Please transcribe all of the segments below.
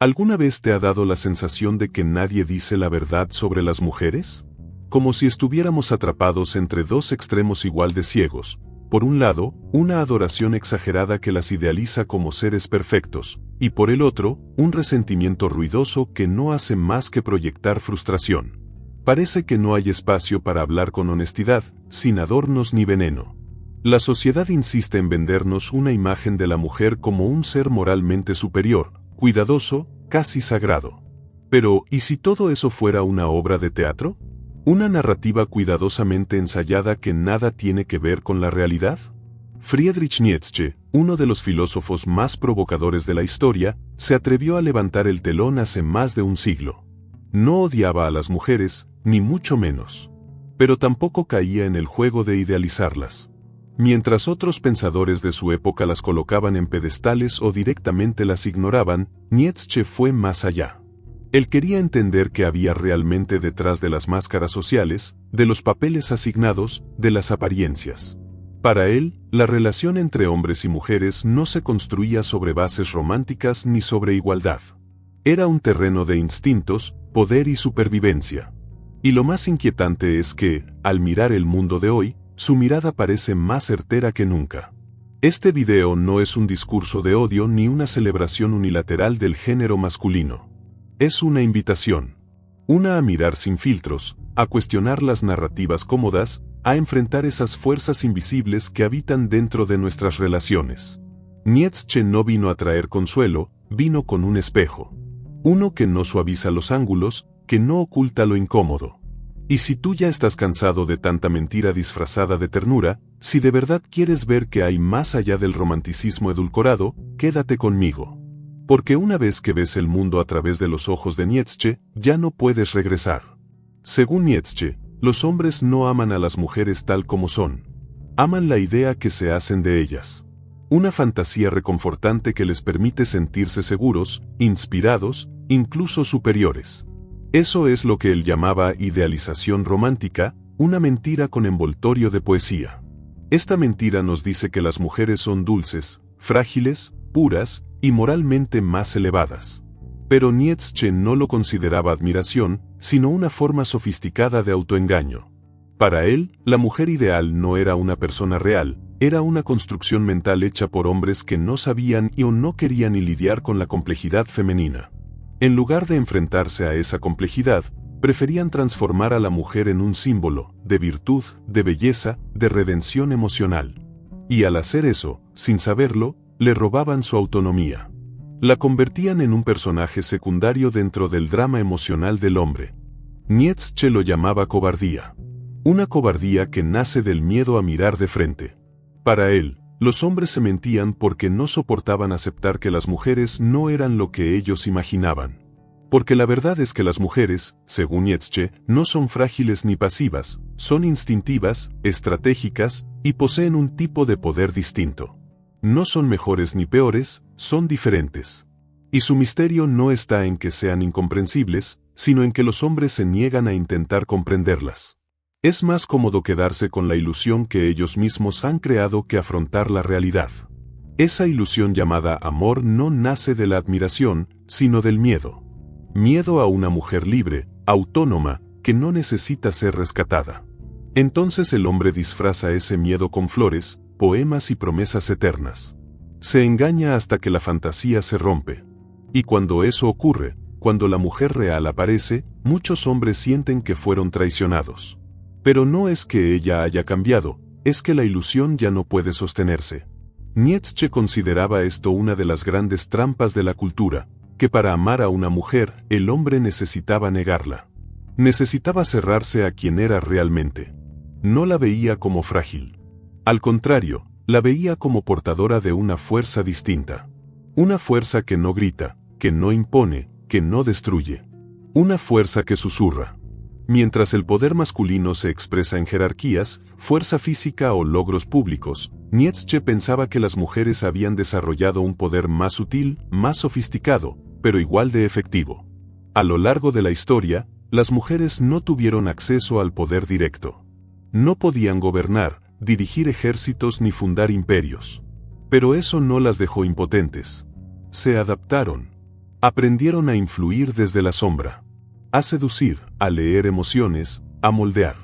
¿Alguna vez te ha dado la sensación de que nadie dice la verdad sobre las mujeres? Como si estuviéramos atrapados entre dos extremos igual de ciegos. Por un lado, una adoración exagerada que las idealiza como seres perfectos, y por el otro, un resentimiento ruidoso que no hace más que proyectar frustración. Parece que no hay espacio para hablar con honestidad, sin adornos ni veneno. La sociedad insiste en vendernos una imagen de la mujer como un ser moralmente superior, cuidadoso, casi sagrado. Pero, ¿y si todo eso fuera una obra de teatro? ¿Una narrativa cuidadosamente ensayada que nada tiene que ver con la realidad? Friedrich Nietzsche, uno de los filósofos más provocadores de la historia, se atrevió a levantar el telón hace más de un siglo. No odiaba a las mujeres, ni mucho menos. Pero tampoco caía en el juego de idealizarlas. Mientras otros pensadores de su época las colocaban en pedestales o directamente las ignoraban, Nietzsche fue más allá. Él quería entender qué había realmente detrás de las máscaras sociales, de los papeles asignados, de las apariencias. Para él, la relación entre hombres y mujeres no se construía sobre bases románticas ni sobre igualdad. Era un terreno de instintos, poder y supervivencia. Y lo más inquietante es que, al mirar el mundo de hoy, su mirada parece más certera que nunca. Este video no es un discurso de odio ni una celebración unilateral del género masculino. Es una invitación. Una a mirar sin filtros, a cuestionar las narrativas cómodas, a enfrentar esas fuerzas invisibles que habitan dentro de nuestras relaciones. Nietzsche no vino a traer consuelo, vino con un espejo. Uno que no suaviza los ángulos, que no oculta lo incómodo. Y si tú ya estás cansado de tanta mentira disfrazada de ternura, si de verdad quieres ver que hay más allá del romanticismo edulcorado, quédate conmigo. Porque una vez que ves el mundo a través de los ojos de Nietzsche, ya no puedes regresar. Según Nietzsche, los hombres no aman a las mujeres tal como son. Aman la idea que se hacen de ellas. Una fantasía reconfortante que les permite sentirse seguros, inspirados, incluso superiores. Eso es lo que él llamaba idealización romántica, una mentira con envoltorio de poesía. Esta mentira nos dice que las mujeres son dulces, frágiles, puras, y moralmente más elevadas. Pero Nietzsche no lo consideraba admiración, sino una forma sofisticada de autoengaño. Para él, la mujer ideal no era una persona real, era una construcción mental hecha por hombres que no sabían o no querían ni lidiar con la complejidad femenina. En lugar de enfrentarse a esa complejidad, preferían transformar a la mujer en un símbolo, de virtud, de belleza, de redención emocional. Y al hacer eso, sin saberlo, le robaban su autonomía. La convertían en un personaje secundario dentro del drama emocional del hombre. Nietzsche lo llamaba cobardía. Una cobardía que nace del miedo a mirar de frente. Para él, los hombres se mentían porque no soportaban aceptar que las mujeres no eran lo que ellos imaginaban. Porque la verdad es que las mujeres, según Nietzsche, no son frágiles ni pasivas, son instintivas, estratégicas, y poseen un tipo de poder distinto. No son mejores ni peores, son diferentes. Y su misterio no está en que sean incomprensibles, sino en que los hombres se niegan a intentar comprenderlas. Es más cómodo quedarse con la ilusión que ellos mismos han creado que afrontar la realidad. Esa ilusión llamada amor no nace de la admiración, sino del miedo. Miedo a una mujer libre, autónoma, que no necesita ser rescatada. Entonces el hombre disfraza ese miedo con flores, poemas y promesas eternas. Se engaña hasta que la fantasía se rompe. Y cuando eso ocurre, cuando la mujer real aparece, muchos hombres sienten que fueron traicionados. Pero no es que ella haya cambiado, es que la ilusión ya no puede sostenerse. Nietzsche consideraba esto una de las grandes trampas de la cultura, que para amar a una mujer, el hombre necesitaba negarla. Necesitaba cerrarse a quien era realmente. No la veía como frágil. Al contrario, la veía como portadora de una fuerza distinta. Una fuerza que no grita, que no impone, que no destruye. Una fuerza que susurra. Mientras el poder masculino se expresa en jerarquías, fuerza física o logros públicos, Nietzsche pensaba que las mujeres habían desarrollado un poder más sutil, más sofisticado, pero igual de efectivo. A lo largo de la historia, las mujeres no tuvieron acceso al poder directo. No podían gobernar, dirigir ejércitos ni fundar imperios. Pero eso no las dejó impotentes. Se adaptaron. Aprendieron a influir desde la sombra, a seducir, a leer emociones, a moldear.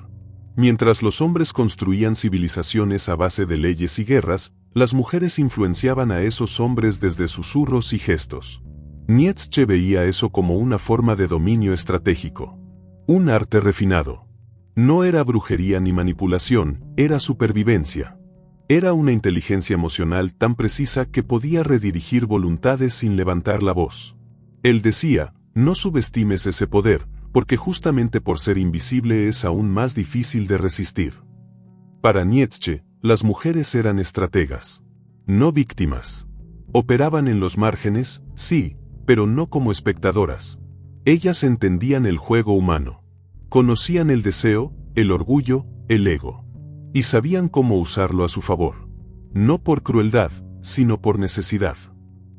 Mientras los hombres construían civilizaciones a base de leyes y guerras, las mujeres influenciaban a esos hombres desde susurros y gestos. Nietzsche veía eso como una forma de dominio estratégico. Un arte refinado. No era brujería ni manipulación, era supervivencia. Era una inteligencia emocional tan precisa que podía redirigir voluntades sin levantar la voz. Él decía, no subestimes ese poder, porque justamente por ser invisible es aún más difícil de resistir. Para Nietzsche, las mujeres eran estrategas, no víctimas. Operaban en los márgenes, sí, pero no como espectadoras. Ellas entendían el juego humano. Conocían el deseo, el orgullo, el ego. Y sabían cómo usarlo a su favor. No por crueldad, sino por necesidad.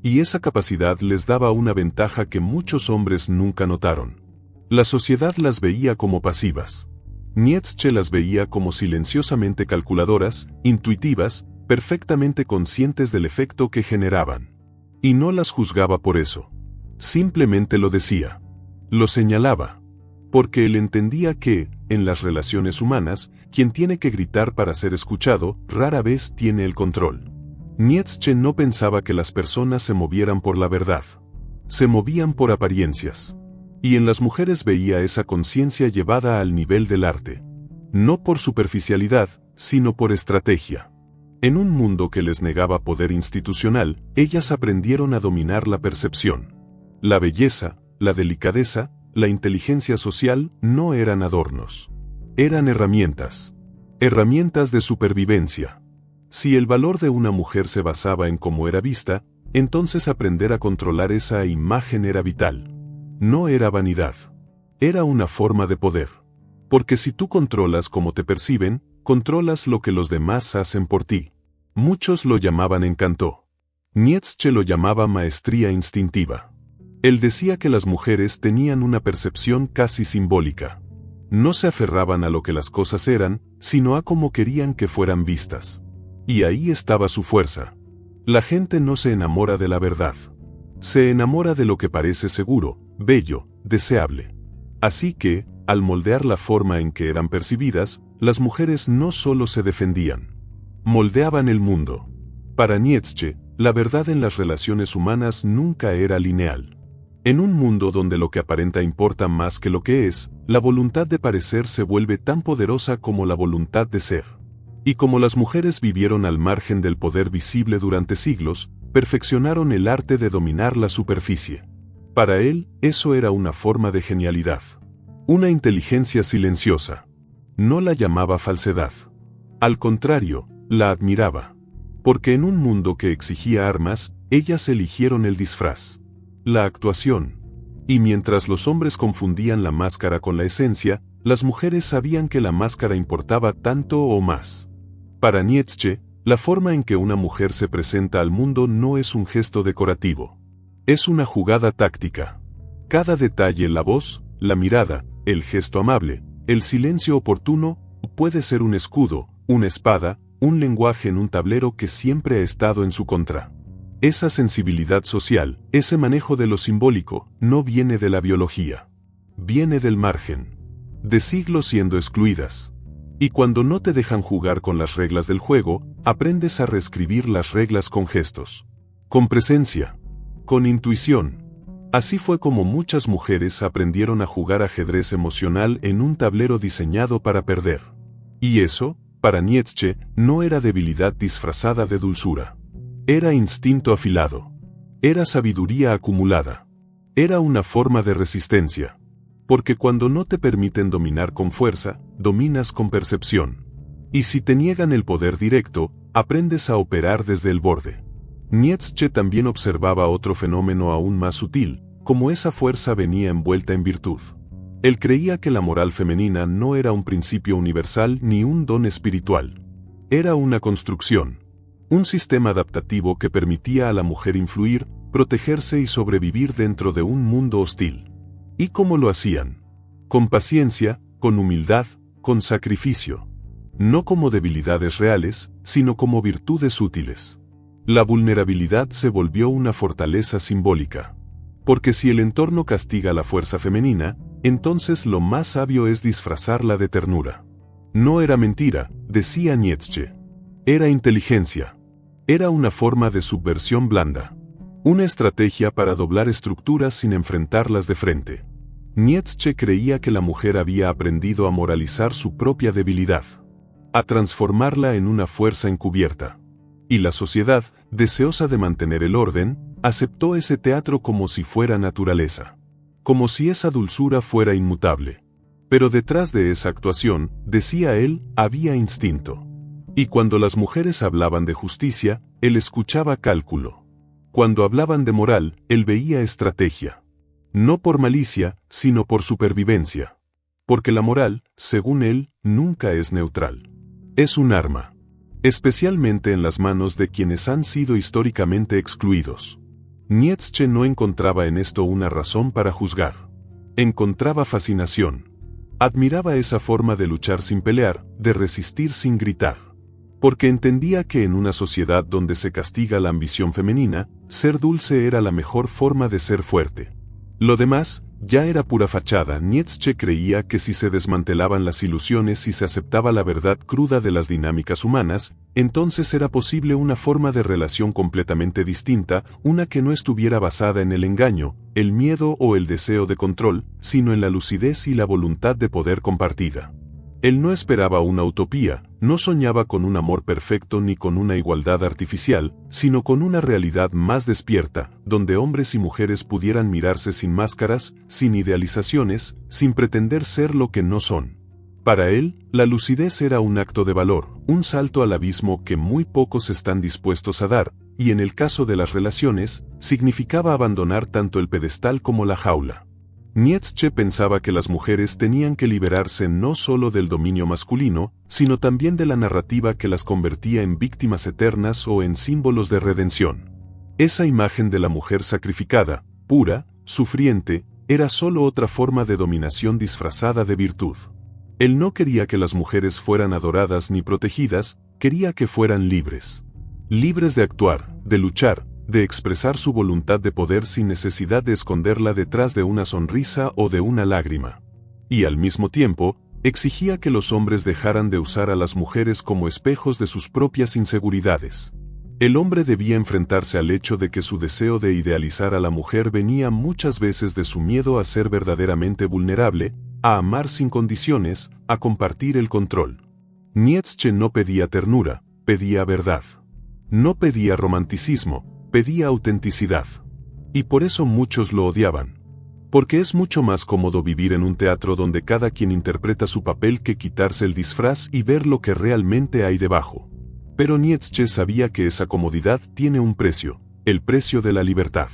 Y esa capacidad les daba una ventaja que muchos hombres nunca notaron. La sociedad las veía como pasivas. Nietzsche las veía como silenciosamente calculadoras, intuitivas, perfectamente conscientes del efecto que generaban. Y no las juzgaba por eso. Simplemente lo decía. Lo señalaba. Porque él entendía que, en las relaciones humanas, quien tiene que gritar para ser escuchado, rara vez tiene el control. Nietzsche no pensaba que las personas se movieran por la verdad. Se movían por apariencias. Y en las mujeres veía esa conciencia llevada al nivel del arte. No por superficialidad, sino por estrategia. En un mundo que les negaba poder institucional, ellas aprendieron a dominar la percepción. La belleza, la delicadeza, la inteligencia social no eran adornos. Eran herramientas. Herramientas de supervivencia. Si el valor de una mujer se basaba en cómo era vista, entonces aprender a controlar esa imagen era vital. No era vanidad. Era una forma de poder. Porque si tú controlas cómo te perciben, controlas lo que los demás hacen por ti. Muchos lo llamaban encanto. Nietzsche lo llamaba maestría instintiva. Él decía que las mujeres tenían una percepción casi simbólica. No se aferraban a lo que las cosas eran, sino a cómo querían que fueran vistas. Y ahí estaba su fuerza. La gente no se enamora de la verdad. Se enamora de lo que parece seguro, bello, deseable. Así que, al moldear la forma en que eran percibidas, las mujeres no solo se defendían. Moldeaban el mundo. Para Nietzsche, la verdad en las relaciones humanas nunca era lineal. En un mundo donde lo que aparenta importa más que lo que es, la voluntad de parecer se vuelve tan poderosa como la voluntad de ser. Y como las mujeres vivieron al margen del poder visible durante siglos, perfeccionaron el arte de dominar la superficie. Para él, eso era una forma de genialidad. Una inteligencia silenciosa. No la llamaba falsedad. Al contrario, la admiraba. Porque en un mundo que exigía armas, ellas eligieron el disfraz. La actuación. Y mientras los hombres confundían la máscara con la esencia, las mujeres sabían que la máscara importaba tanto o más. Para Nietzsche, la forma en que una mujer se presenta al mundo no es un gesto decorativo. Es una jugada táctica. Cada detalle, la voz, la mirada, el gesto amable, el silencio oportuno, puede ser un escudo, una espada, un lenguaje en un tablero que siempre ha estado en su contra. Esa sensibilidad social, ese manejo de lo simbólico, no viene de la biología. Viene del margen. De siglos siendo excluidas. Y cuando no te dejan jugar con las reglas del juego, aprendes a reescribir las reglas con gestos. Con presencia. Con intuición. Así fue como muchas mujeres aprendieron a jugar ajedrez emocional en un tablero diseñado para perder. Y eso, para Nietzsche, no era debilidad disfrazada de dulzura. Era instinto afilado. Era sabiduría acumulada. Era una forma de resistencia. Porque cuando no te permiten dominar con fuerza, dominas con percepción. Y si te niegan el poder directo, aprendes a operar desde el borde. Nietzsche también observaba otro fenómeno aún más sutil, como esa fuerza venía envuelta en virtud. Él creía que la moral femenina no era un principio universal ni un don espiritual. Era una construcción. Un sistema adaptativo que permitía a la mujer influir, protegerse y sobrevivir dentro de un mundo hostil. ¿Y cómo lo hacían? Con paciencia, con humildad, con sacrificio. No como debilidades reales, sino como virtudes útiles. La vulnerabilidad se volvió una fortaleza simbólica. Porque si el entorno castiga la fuerza femenina, entonces lo más sabio es disfrazarla de ternura. No era mentira, decía Nietzsche. Era inteligencia. Era una forma de subversión blanda. Una estrategia para doblar estructuras sin enfrentarlas de frente. Nietzsche creía que la mujer había aprendido a moralizar su propia debilidad, a transformarla en una fuerza encubierta. Y la sociedad, deseosa de mantener el orden, aceptó ese teatro como si fuera naturaleza. Como si esa dulzura fuera inmutable. Pero detrás de esa actuación, decía él, había instinto. Y cuando las mujeres hablaban de justicia, él escuchaba cálculo. Cuando hablaban de moral, él veía estrategia. No por malicia, sino por supervivencia. Porque la moral, según él, nunca es neutral. Es un arma. Especialmente en las manos de quienes han sido históricamente excluidos. Nietzsche no encontraba en esto una razón para juzgar. Encontraba fascinación. Admiraba esa forma de luchar sin pelear, de resistir sin gritar. Porque entendía que en una sociedad donde se castiga la ambición femenina, ser dulce era la mejor forma de ser fuerte. Lo demás, ya era pura fachada. Nietzsche creía que si se desmantelaban las ilusiones y se aceptaba la verdad cruda de las dinámicas humanas, entonces era posible una forma de relación completamente distinta, una que no estuviera basada en el engaño, el miedo o el deseo de control, sino en la lucidez y la voluntad de poder compartida. Él no esperaba una utopía, no soñaba con un amor perfecto ni con una igualdad artificial, sino con una realidad más despierta, donde hombres y mujeres pudieran mirarse sin máscaras, sin idealizaciones, sin pretender ser lo que no son. Para él, la lucidez era un acto de valor, un salto al abismo que muy pocos están dispuestos a dar, y en el caso de las relaciones, significaba abandonar tanto el pedestal como la jaula. Nietzsche pensaba que las mujeres tenían que liberarse no solo del dominio masculino, sino también de la narrativa que las convertía en víctimas eternas o en símbolos de redención. Esa imagen de la mujer sacrificada, pura, sufriente, era solo otra forma de dominación disfrazada de virtud. Él no quería que las mujeres fueran adoradas ni protegidas, quería que fueran libres. Libres de actuar, de luchar, de expresar su voluntad de poder sin necesidad de esconderla detrás de una sonrisa o de una lágrima. Y al mismo tiempo, exigía que los hombres dejaran de usar a las mujeres como espejos de sus propias inseguridades. El hombre debía enfrentarse al hecho de que su deseo de idealizar a la mujer venía muchas veces de su miedo a ser verdaderamente vulnerable, a amar sin condiciones, a compartir el control. Nietzsche no pedía ternura, pedía verdad. No pedía romanticismo, pedía autenticidad. Y por eso muchos lo odiaban. Porque es mucho más cómodo vivir en un teatro donde cada quien interpreta su papel que quitarse el disfraz y ver lo que realmente hay debajo. Pero Nietzsche sabía que esa comodidad tiene un precio, el precio de la libertad.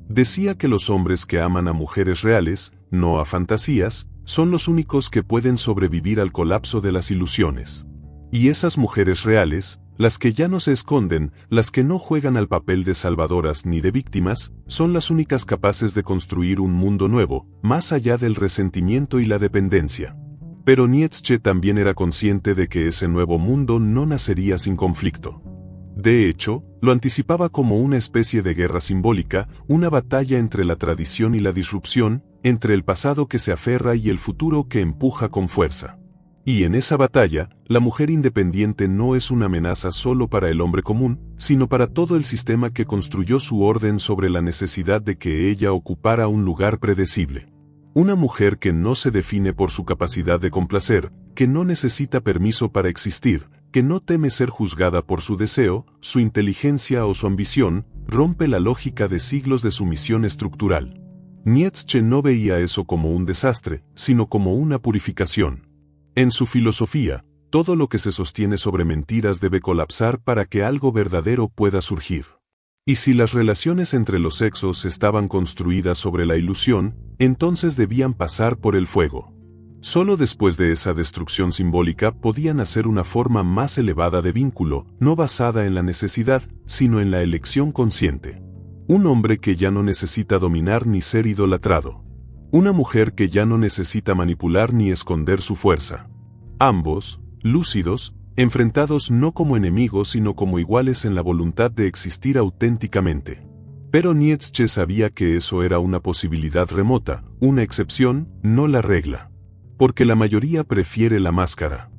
Decía que los hombres que aman a mujeres reales, no a fantasías, son los únicos que pueden sobrevivir al colapso de las ilusiones. Y esas mujeres reales, las que ya no se esconden, las que no juegan al papel de salvadoras ni de víctimas, son las únicas capaces de construir un mundo nuevo, más allá del resentimiento y la dependencia. Pero Nietzsche también era consciente de que ese nuevo mundo no nacería sin conflicto. De hecho, lo anticipaba como una especie de guerra simbólica, una batalla entre la tradición y la disrupción, entre el pasado que se aferra y el futuro que empuja con fuerza. Y en esa batalla, la mujer independiente no es una amenaza solo para el hombre común, sino para todo el sistema que construyó su orden sobre la necesidad de que ella ocupara un lugar predecible. Una mujer que no se define por su capacidad de complacer, que no necesita permiso para existir, que no teme ser juzgada por su deseo, su inteligencia o su ambición, rompe la lógica de siglos de sumisión estructural. Nietzsche no veía eso como un desastre, sino como una purificación. En su filosofía, todo lo que se sostiene sobre mentiras debe colapsar para que algo verdadero pueda surgir. Y si las relaciones entre los sexos estaban construidas sobre la ilusión, entonces debían pasar por el fuego. Solo después de esa destrucción simbólica podía nacer una forma más elevada de vínculo, no basada en la necesidad, sino en la elección consciente. Un hombre que ya no necesita dominar ni ser idolatrado. Una mujer que ya no necesita manipular ni esconder su fuerza. Ambos, lúcidos, enfrentados no como enemigos sino como iguales en la voluntad de existir auténticamente. Pero Nietzsche sabía que eso era una posibilidad remota, una excepción, no la regla. Porque la mayoría prefiere la máscara.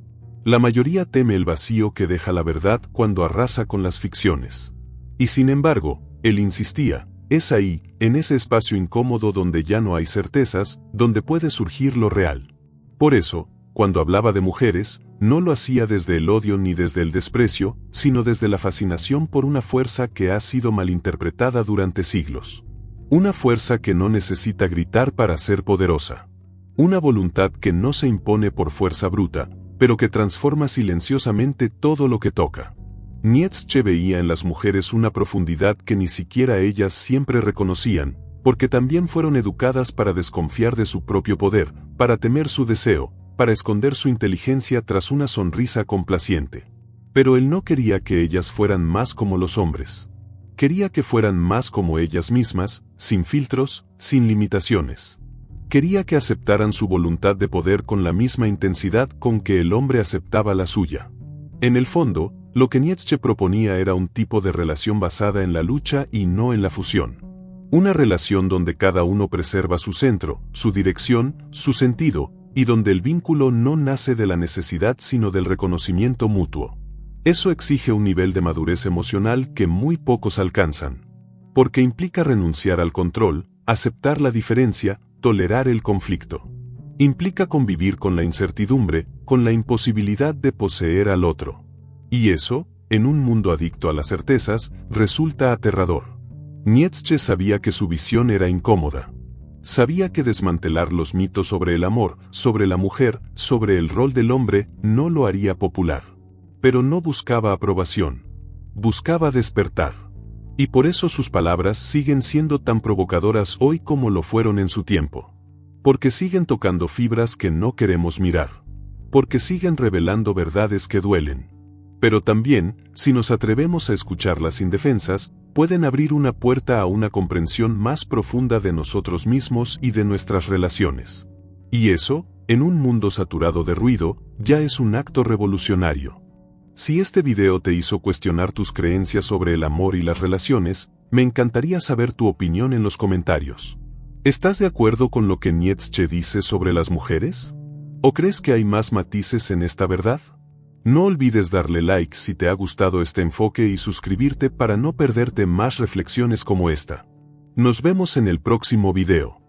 La mayoría teme el vacío que deja la verdad cuando arrasa con las ficciones. Y sin embargo, él insistía, es ahí, en ese espacio incómodo donde ya no hay certezas, donde puede surgir lo real. Por eso, cuando hablaba de mujeres, no lo hacía desde el odio ni desde el desprecio, sino desde la fascinación por una fuerza que ha sido malinterpretada durante siglos. Una fuerza que no necesita gritar para ser poderosa. Una voluntad que no se impone por fuerza bruta, pero que transforma silenciosamente todo lo que toca. Nietzsche veía en las mujeres una profundidad que ni siquiera ellas siempre reconocían, porque también fueron educadas para desconfiar de su propio poder, para temer su deseo, para esconder su inteligencia tras una sonrisa complaciente. Pero él no quería que ellas fueran más como los hombres. Quería que fueran más como ellas mismas, sin filtros, sin limitaciones. Quería que aceptaran su voluntad de poder con la misma intensidad con que el hombre aceptaba la suya. En el fondo, lo que Nietzsche proponía era un tipo de relación basada en la lucha y no en la fusión. Una relación donde cada uno preserva su centro, su dirección, su sentido, y donde el vínculo no nace de la necesidad sino del reconocimiento mutuo. Eso exige un nivel de madurez emocional que muy pocos alcanzan. Porque implica renunciar al control, aceptar la diferencia, tolerar el conflicto. Implica convivir con la incertidumbre, con la imposibilidad de poseer al otro. Y eso, en un mundo adicto a las certezas, resulta aterrador. Nietzsche sabía que su visión era incómoda. Sabía que desmantelar los mitos sobre el amor, sobre la mujer, sobre el rol del hombre, no lo haría popular. Pero no buscaba aprobación. Buscaba despertar. Y por eso sus palabras siguen siendo tan provocadoras hoy como lo fueron en su tiempo. Porque siguen tocando fibras que no queremos mirar. Porque siguen revelando verdades que duelen. Pero también, si nos atrevemos a escucharlas indefensas, pueden abrir una puerta a una comprensión más profunda de nosotros mismos y de nuestras relaciones. Y eso, en un mundo saturado de ruido, ya es un acto revolucionario. Si este video te hizo cuestionar tus creencias sobre el amor y las relaciones, me encantaría saber tu opinión en los comentarios. ¿Estás de acuerdo con lo que Nietzsche dice sobre las mujeres? ¿O crees que hay más matices en esta verdad? No olvides darle like si te ha gustado este enfoque y suscribirte para no perderte más reflexiones como esta. Nos vemos en el próximo video.